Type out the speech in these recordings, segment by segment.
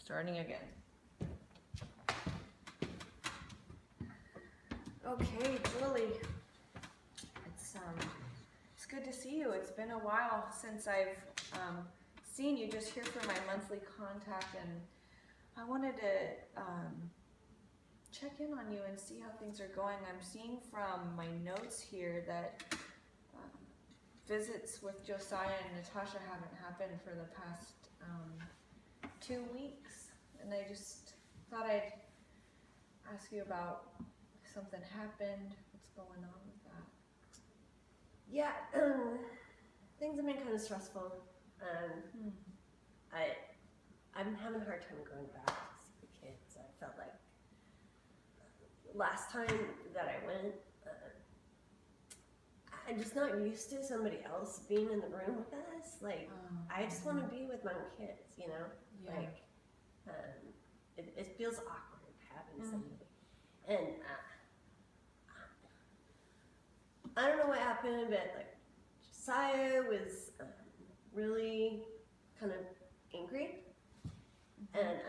Starting again. Okay, Julie. It's good to see you. It's been a while since I've seen you, just here for my monthly contact, and I wanted to check in on you and see how things are going. I'm seeing from my notes here that visits with Josiah and Natasha haven't happened for the past 2 weeks, and I just thought I'd ask you about if something happened, what's going on with that. Yeah, things have been kind of stressful. I'm having a hard time going back to see the kids. I felt like last time that I went, I'm just not used to somebody else being in the room with us. Like, I just want to be with my own kids, you know? Yeah. Like, it feels awkward having somebody. And I don't know what happened, but like, Josiah was really kind of angry. And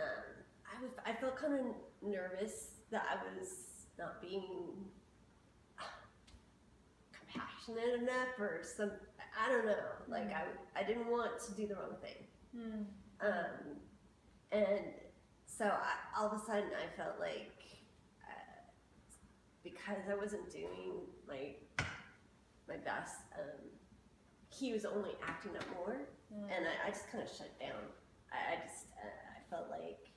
I felt kind of nervous that I was not being compassionate enough or some, I don't know, like I didn't want to do the wrong thing. And so all of a sudden I felt like because I wasn't doing my best, he was only acting up more, and I just kind of shut down. I felt like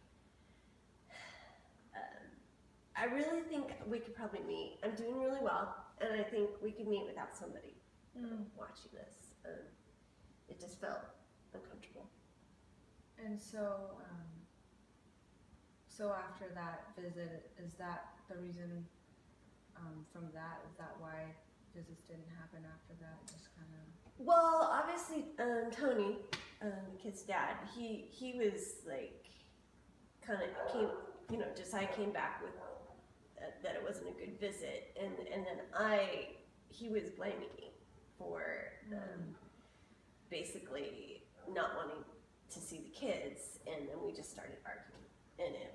I really think we could probably meet. I'm doing really well, and I think we could meet without somebody watching us. It just felt uncomfortable. And so, so after that visit, is that the reason from that? Is that why visits didn't happen after that? Just kind of. Well, obviously, Tony, the kid's dad, he was like, kind of came, you know, Josiah came back with that it wasn't a good visit, and then he was blaming me for basically not wanting to see the kids, and then we just started arguing, and it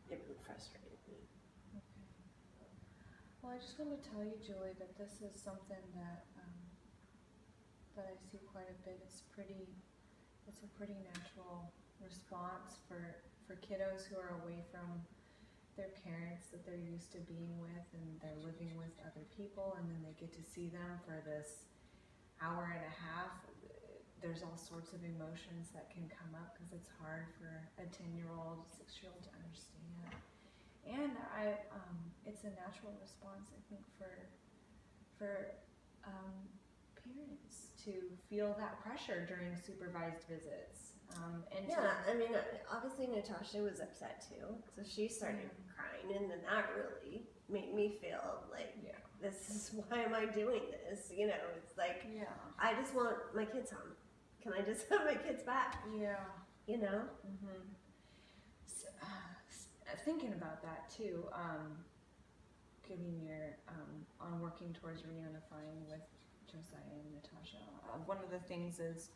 really frustrated me. Okay. Well, I just want to tell you, Julie, that this is something that that I see quite a bit. It's a pretty natural response for kiddos who are away from their parents that they're used to being with, and they're living with other people, and then they get to see them for this hour and a half. There's all sorts of emotions that can come up because it's hard for a 10-year-old, 6-year-old to understand. And it's a natural response, I think, for parents to feel that pressure during supervised visits. And yeah, I mean, obviously Natasha was upset too, so she started crying, and then that really made me feel like, this is, why am I doing this? You know, it's like, I just want my kids home. Can I just have my kids back? Yeah. You know? So, thinking about that too, giving your, on working towards reunifying with Josiah and Natasha. One of the things is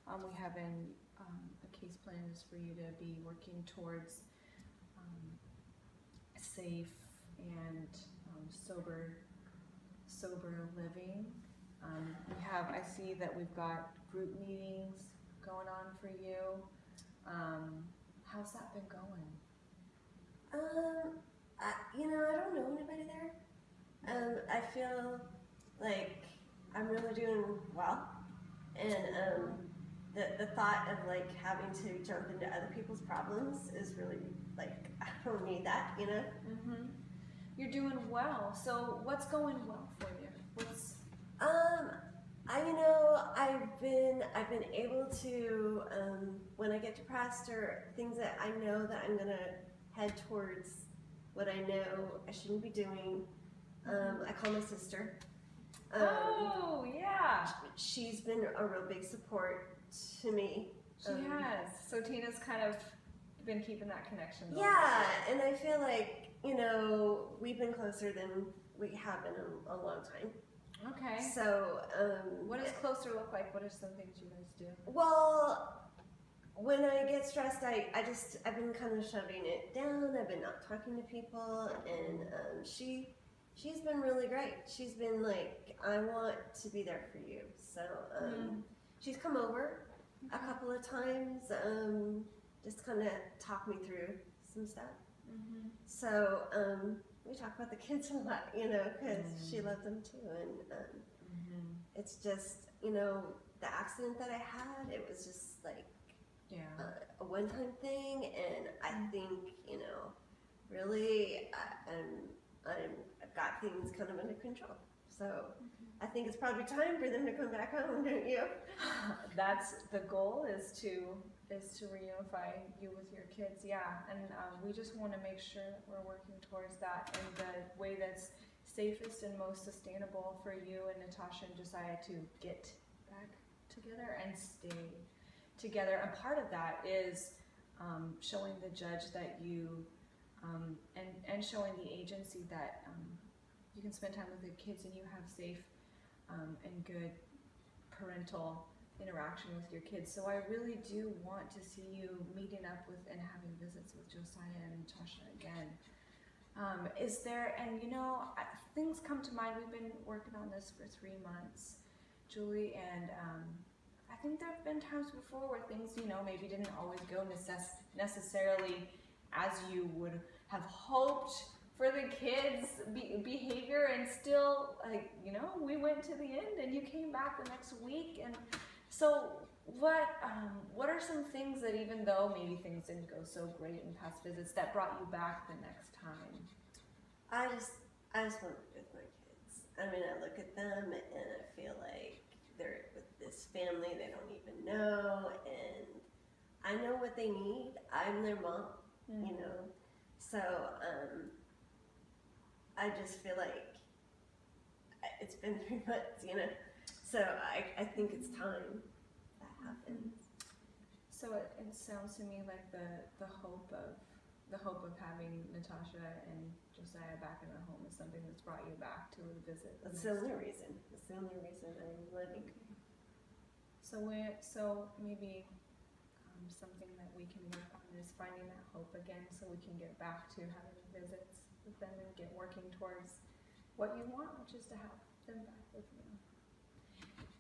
we have in a case plan is for you to be working towards safe and sober living. I see that we've got group meetings going on for you. How's that been going? I don't know anybody there. I feel like I'm really doing well, and the thought of like having to jump into other people's problems is really like, I don't need that, you know. You're doing well. So what's going well for you? What's I've been able to when I get depressed or things that I know that I'm gonna head towards what I know I shouldn't be doing. I call my sister. Oh yeah. She's been a real big support to me. She has. So Tina's kind of been keeping that connection going. Yeah, and I feel like, we've been closer than we have been in a long time. Okay. So, what does closer look like? What are some things you guys do? Well, when I get stressed, I've been kind of shoving it down. I've been not talking to people, and she's been really great. She's been like, I want to be there for you. So she's come over a couple of times, just kind of talk me through some stuff. So we talk about the kids a lot, you know, because she loves them too, and it's just, you know, the accident that I had, it was just like a one-time thing, and I think, you know, really, I've got things kind of under control. So I think it's probably time for them to come back home, don't you? That's the goal, is to reunify you with your kids, and we just want to make sure that we're working towards that in the way that's safest and most sustainable for you and Natasha and Josiah to get back together and stay together. And part of that is showing the judge that you and showing the agency that you can spend time with the kids and you have safe and good parental interaction with your kids. So I really do want to see you meeting up with and having visits with Josiah and Natasha again. Is there, and you know, things come to mind. We've been working on this for 3 months, Julie, and I think there have been times before where things, you know, maybe didn't always go necessarily as you would have hoped for the kids' behavior, and still, like, you know, we went to the end and you came back the next week. And so what are some things that, even though maybe things didn't go so great in past visits, that brought you back the next time? I just want to be with my kids. I mean, I look at them and I feel like they're with this family they don't even know, and I know what they need. I'm their mom, you know. So I just feel like it's been 3 months, you know. So I think it's time that happens. So it sounds to me like the hope of having Natasha and Josiah back in the home is something that's brought you back to visit. That's the only reason. That's the only reason I'm living. So maybe something that we can work on is finding that hope again, so we can get back to having visits with them and get working towards what you want, which is to have them back with you.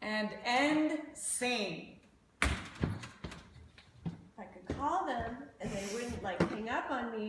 And end scene. If I could call them and they wouldn't like hang up on me